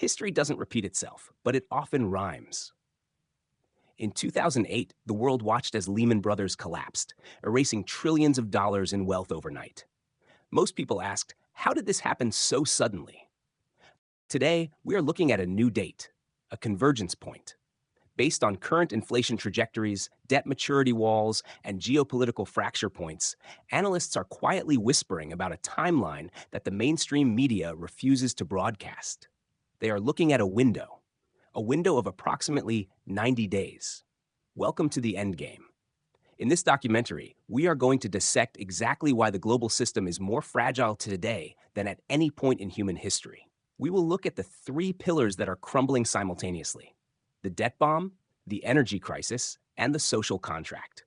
History doesn't repeat itself, but it often rhymes. In 2008, the world watched as Lehman Brothers collapsed, erasing trillions of dollars in wealth overnight. Most people asked, how did this happen so suddenly? Today, we are looking at a new date, a convergence point. Based on current inflation trajectories, debt maturity walls, and geopolitical fracture points, analysts are quietly whispering about a timeline that the mainstream media refuses to broadcast. They are looking at a window of approximately 90 days. Welcome to the endgame. In this documentary, we are going to dissect exactly why the global system is more fragile today than at any point in human history. We will look at the three pillars that are crumbling simultaneously: the debt bomb, the energy crisis, and the social contract.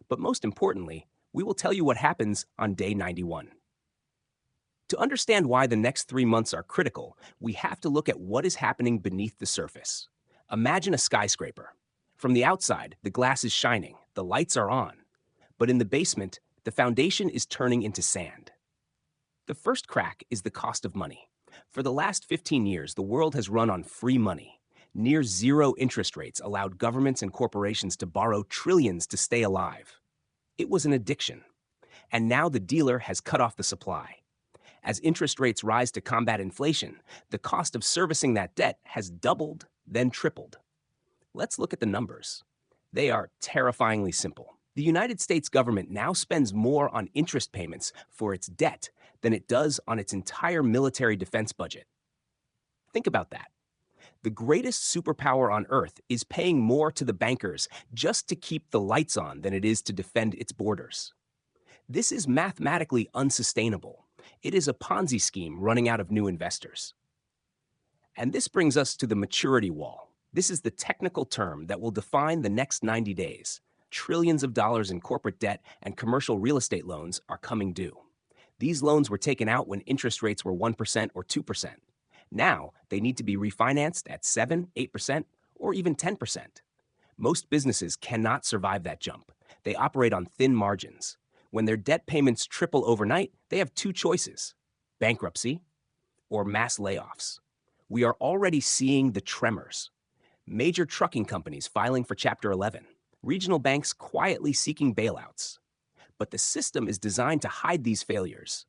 But most importantly, we will tell you what happens on day 91. To understand why the next 3 months are critical, we have to look at what is happening beneath the surface. Imagine a skyscraper. From the outside, the glass is shining, the lights are on. But in the basement, the foundation is turning into sand. The first crack is the cost of money. For the last 15 years, the world has run on free money. Near zero interest rates allowed governments and corporations to borrow trillions to stay alive. It was an addiction. And now the dealer has cut off the supply. As interest rates rise to combat inflation, the cost of servicing that debt has doubled, then tripled. Let's look at the numbers. They are terrifyingly simple. The United States government now spends more on interest payments for its debt than it does on its entire military defense budget. Think about that. The greatest superpower on earth is paying more to the bankers just to keep the lights on than it is to defend its borders. This is mathematically unsustainable. It is a Ponzi scheme running out of new investors. And this brings us to the maturity wall. This is the technical term that will define the next 90 days. Trillions of dollars in corporate debt and commercial real estate loans are coming due. These loans were taken out when interest rates were 1% or 2%. Now, they need to be refinanced at 7, 8%, or even 10%. Most businesses cannot survive that jump. They operate on thin margins. When their debt payments triple overnight, they have two choices: bankruptcy or mass layoffs. We are already seeing the tremors. Major trucking companies filing for Chapter 11, regional banks quietly seeking bailouts. But the system is designed to hide these failures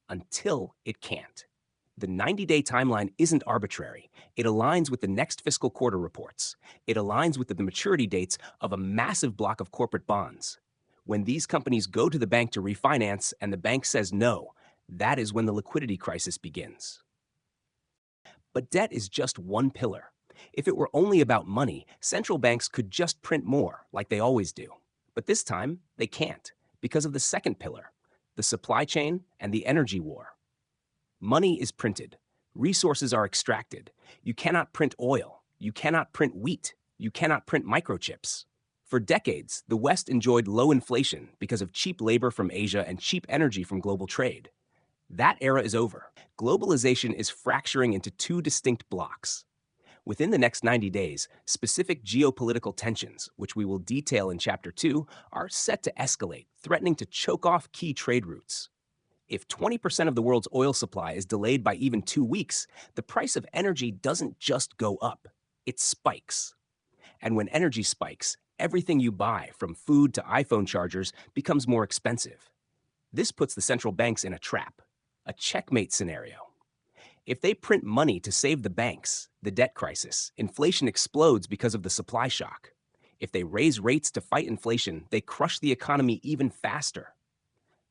until it can't. The 90-day timeline isn't arbitrary. It aligns with the next fiscal quarter reports. It aligns with the maturity dates of a massive block of corporate bonds. When these companies go to the bank to refinance and the bank says no, that is when the liquidity crisis begins. But debt is just one pillar. If it were only about money, central banks could just print more, like they always do. But this time, they can't, because of the second pillar, the supply chain and the energy war. Money is printed. Resources are extracted. You cannot print oil. You cannot print wheat. You cannot print microchips. For decades, the West enjoyed low inflation because of cheap labor from Asia and cheap energy from global trade. That era is over. Globalization is fracturing into two distinct blocks. Within the next 90 days, specific geopolitical tensions, which we will detail in Chapter 2, are set to escalate, threatening to choke off key trade routes. If 20% of the world's oil supply is delayed by even 2 weeks, the price of energy doesn't just go up, it spikes. And when energy spikes, everything you buy, from food to iPhone chargers, becomes more expensive. This puts the central banks in a trap, a checkmate scenario. If they print money to save the banks, the debt crisis, inflation explodes because of the supply shock. If they raise rates to fight inflation, they crush the economy even faster.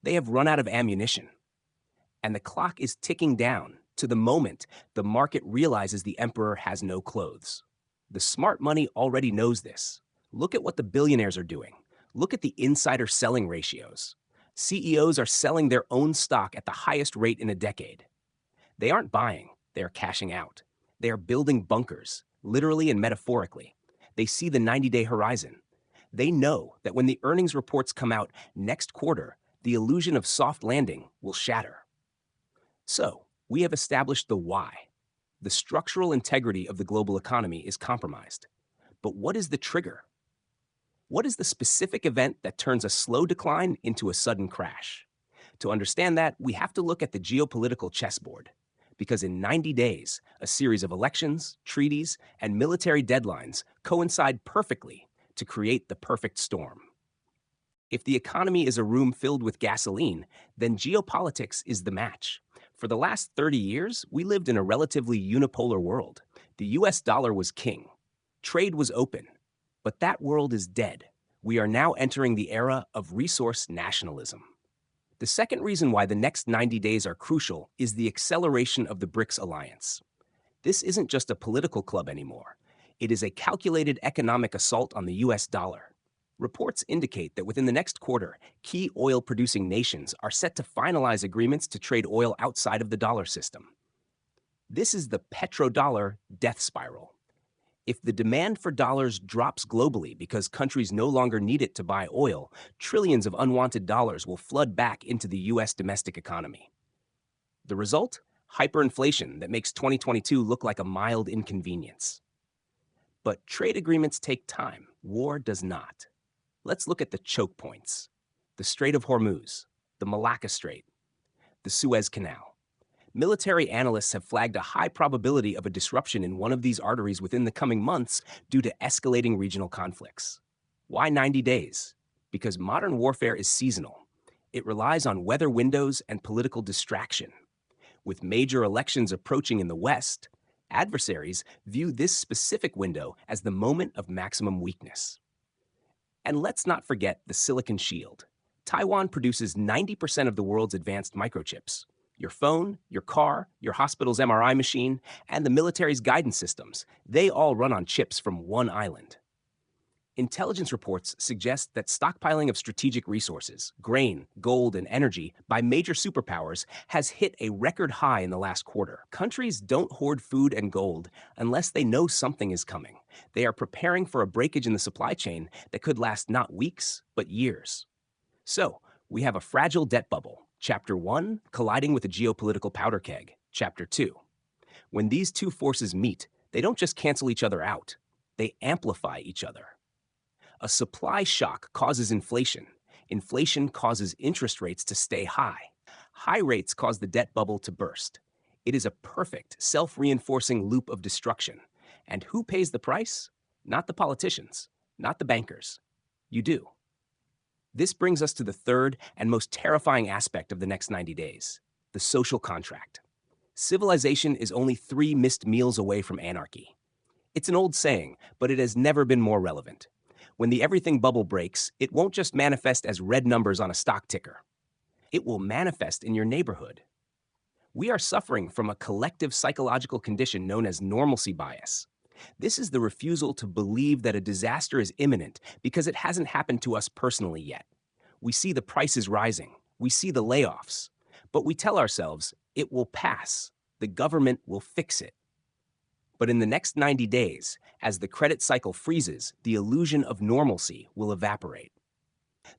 They have run out of ammunition. And the clock is ticking down to the moment the market realizes the emperor has no clothes. The smart money already knows this. Look at what the billionaires are doing. Look at the insider selling ratios. CEOs are selling their own stock at the highest rate in a decade. They aren't buying, they are cashing out. They are building bunkers, literally and metaphorically. They see the 90-day horizon. They know that when the earnings reports come out next quarter, the illusion of soft landing will shatter. So, we have established the why. The structural integrity of the global economy is compromised. But what is the trigger? What is the specific event that turns a slow decline into a sudden crash? To understand that, we have to look at the geopolitical chessboard. Because in 90 days, a series of elections, treaties, and military deadlines coincide perfectly to create the perfect storm. If the economy is a room filled with gasoline, then geopolitics is the match. For the last 30 years, we lived in a relatively unipolar world. The US dollar was king. Trade was open. But that world is dead. We are now entering the era of resource nationalism. The second reason why the next 90 days are crucial is the acceleration of the BRICS alliance. This isn't just a political club anymore. It is a calculated economic assault on the US dollar. Reports indicate that within the next quarter, key oil-producing nations are set to finalize agreements to trade oil outside of the dollar system. This is the petrodollar death spiral. If the demand for dollars drops globally because countries no longer need it to buy oil, trillions of unwanted dollars will flood back into the US domestic economy. The result? Hyperinflation that makes 2022 look like a mild inconvenience. But trade agreements take time. War does not. Let's look at the choke points. The Strait of Hormuz, the Malacca Strait, the Suez Canal. Military analysts have flagged a high probability of a disruption in one of these arteries within the coming months due to escalating regional conflicts. Why 90 days? Because modern warfare is seasonal. It relies on weather windows and political distraction. With major elections approaching in the West, adversaries view this specific window as the moment of maximum weakness. And let's not forget the Silicon Shield. Taiwan produces 90% of the world's advanced microchips. Your phone, your car, your hospital's MRI machine, and the military's guidance systems, they all run on chips from one island. Intelligence reports suggest that stockpiling of strategic resources, grain, gold, and energy by major superpowers has hit a record high in the last quarter. Countries don't hoard food and gold unless they know something is coming. They are preparing for a breakage in the supply chain that could last not weeks, but years. So, we have a fragile debt bubble. Chapter 1, colliding with a geopolitical powder keg. Chapter 2. When these two forces meet, they don't just cancel each other out, they amplify each other. A supply shock causes inflation. Inflation causes interest rates to stay high. High rates cause the debt bubble to burst. It is a perfect, self-reinforcing loop of destruction. And who pays the price? Not the politicians, not the bankers. You do. This brings us to the third and most terrifying aspect of the next 90 days, the social contract. Civilization is only 3 missed meals away from anarchy. It's an old saying, but it has never been more relevant. When the everything bubble breaks, it won't just manifest as red numbers on a stock ticker. It will manifest in your neighborhood. We are suffering from a collective psychological condition known as normalcy bias. This is the refusal to believe that a disaster is imminent because it hasn't happened to us personally yet. We see the prices rising, we see the layoffs, but we tell ourselves it will pass, the government will fix it. But in the next 90 days, as the credit cycle freezes, the illusion of normalcy will evaporate.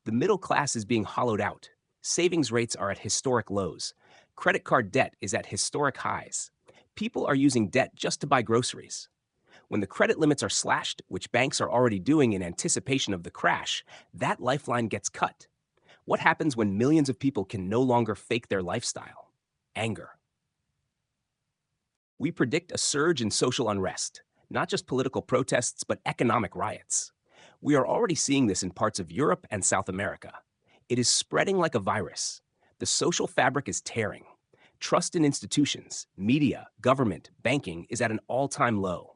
The middle class is being hollowed out. Savings rates are at historic lows. Credit card debt is at historic highs. People are using debt just to buy groceries. When the credit limits are slashed, which banks are already doing in anticipation of the crash, that lifeline gets cut. What happens when millions of people can no longer fake their lifestyle? Anger. We predict a surge in social unrest, not just political protests, but economic riots. We are already seeing this in parts of Europe and South America. It is spreading like a virus. The social fabric is tearing. Trust in institutions, media, government, banking is at an all-time low.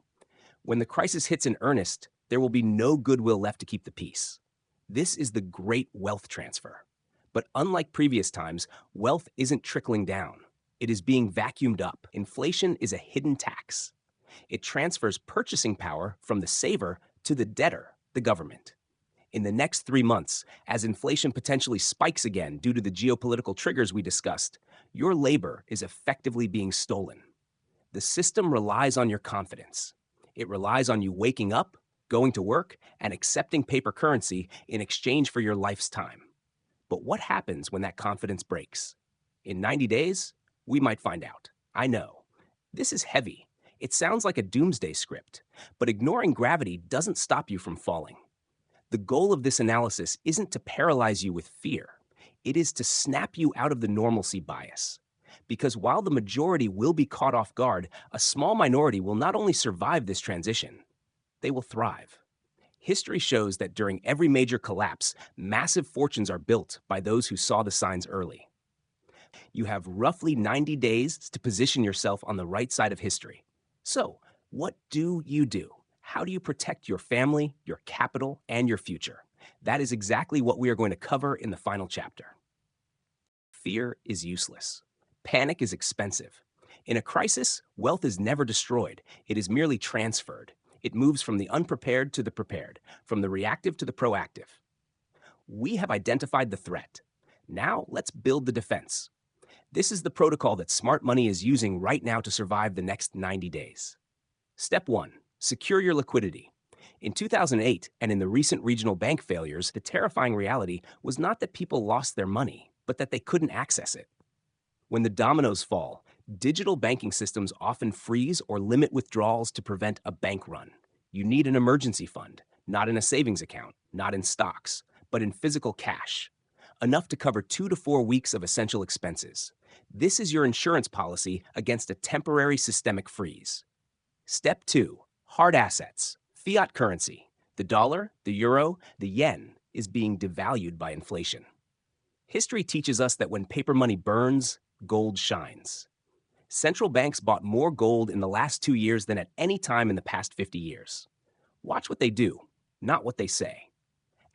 When the crisis hits in earnest, there will be no goodwill left to keep the peace. This is the great wealth transfer. But unlike previous times, wealth isn't trickling down. It is being vacuumed up. Inflation is a hidden tax. It transfers purchasing power from the saver to the debtor, the government. In the next 3 months, as inflation potentially spikes again due to the geopolitical triggers we discussed, your labor is effectively being stolen. The system relies on your confidence. It relies on you waking up, going to work, and accepting paper currency in exchange for your life's time. But what happens when that confidence breaks? In 90 days, we might find out. I know. This is heavy. It sounds like a doomsday script, but ignoring gravity doesn't stop you from falling. The goal of this analysis isn't to paralyze you with fear. It is to snap you out of the normalcy bias. Because while the majority will be caught off guard, a small minority will not only survive this transition, they will thrive. History shows that during every major collapse, massive fortunes are built by those who saw the signs early. You have roughly 90 days to position yourself on the right side of history. So, what do you do? How do you protect your family, your capital, and your future? That is exactly what we are going to cover in the final chapter. Fear is useless. Panic is expensive. In a crisis, wealth is never destroyed. It is merely transferred. It moves from the unprepared to the prepared, from the reactive to the proactive. We have identified the threat. Now let's build the defense. This is the protocol that smart money is using right now to survive the next 90 days. Step 1. Secure your liquidity. In 2008 and in the recent regional bank failures, the terrifying reality was not that people lost their money, but that they couldn't access it. When the dominoes fall, digital banking systems often freeze or limit withdrawals to prevent a bank run. You need an emergency fund, not in a savings account, not in stocks, but in physical cash, enough to cover 2 to 4 weeks of essential expenses. This is your insurance policy against a temporary systemic freeze. Step 2. Hard assets. Fiat currency. The dollar, the euro, the yen is being devalued by inflation. History teaches us that when paper money burns, gold shines. Central banks bought more gold in the last 2 years than at any time in the past 50 years. Watch what they do, not what they say.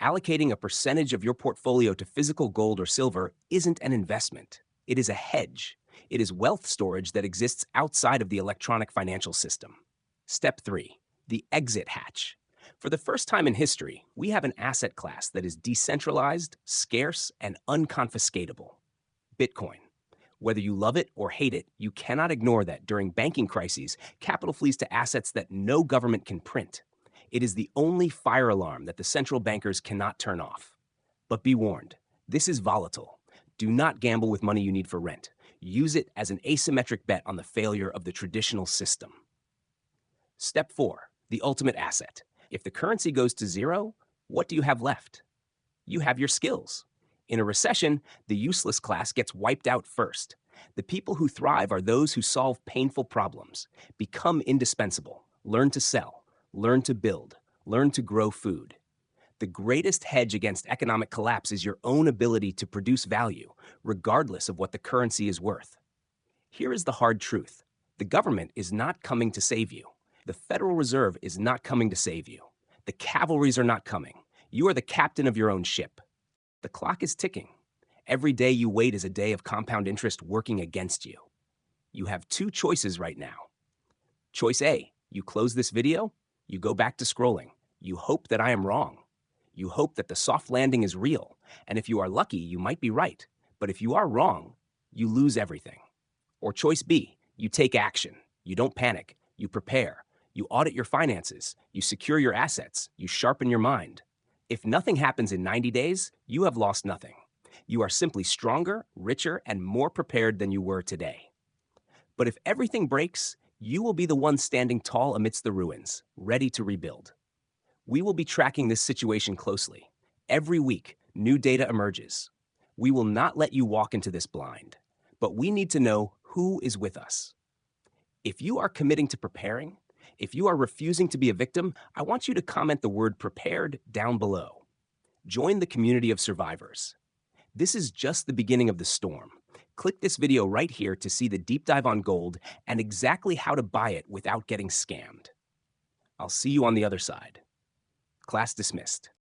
Allocating a percentage of your portfolio to physical gold or silver isn't an investment. It is a hedge. It is wealth storage that exists outside of the electronic financial system. Step 3. The exit hatch. For the first time in history, we have an asset class that is decentralized, scarce, and unconfiscatable. Bitcoin. Whether you love it or hate it, you cannot ignore that during banking crises, capital flees to assets that no government can print. It is the only fire alarm that the central bankers cannot turn off. But be warned, this is volatile. Do not gamble with money you need for rent. Use it as an asymmetric bet on the failure of the traditional system. Step 4. The ultimate asset. If the currency goes to zero, what do you have left? You have your skills. In a recession, the useless class gets wiped out first. The people who thrive are those who solve painful problems, become indispensable, learn to sell, learn to build, learn to grow food. The greatest hedge against economic collapse is your own ability to produce value, regardless of what the currency is worth. Here is the hard truth. The government is not coming to save you. The Federal Reserve is not coming to save you. The cavalries are not coming. You are the captain of your own ship. The clock is ticking. Every day you wait is a day of compound interest working against you. You have 2 choices right now. Choice A, you close this video, you go back to scrolling. You hope that I am wrong. You hope that the soft landing is real, and if you are lucky, you might be right. But if you are wrong, you lose everything. Or choice B, you take action. You don't panic. You prepare. You audit your finances. You secure your assets. You sharpen your mind. If nothing happens in 90 days, you have lost nothing. You are simply stronger, richer, and more prepared than you were today. But if everything breaks, you will be the one standing tall amidst the ruins, ready to rebuild. We will be tracking this situation closely. Every week, new data emerges. We will not let you walk into this blind, but we need to know who is with us. If you are committing to preparing, if you are refusing to be a victim, I want you to comment the word prepared down below. Join the community of survivors. This is just the beginning of the storm. Click this video right here to see the deep dive on gold and exactly how to buy it without getting scammed. I'll see you on the other side. Class dismissed.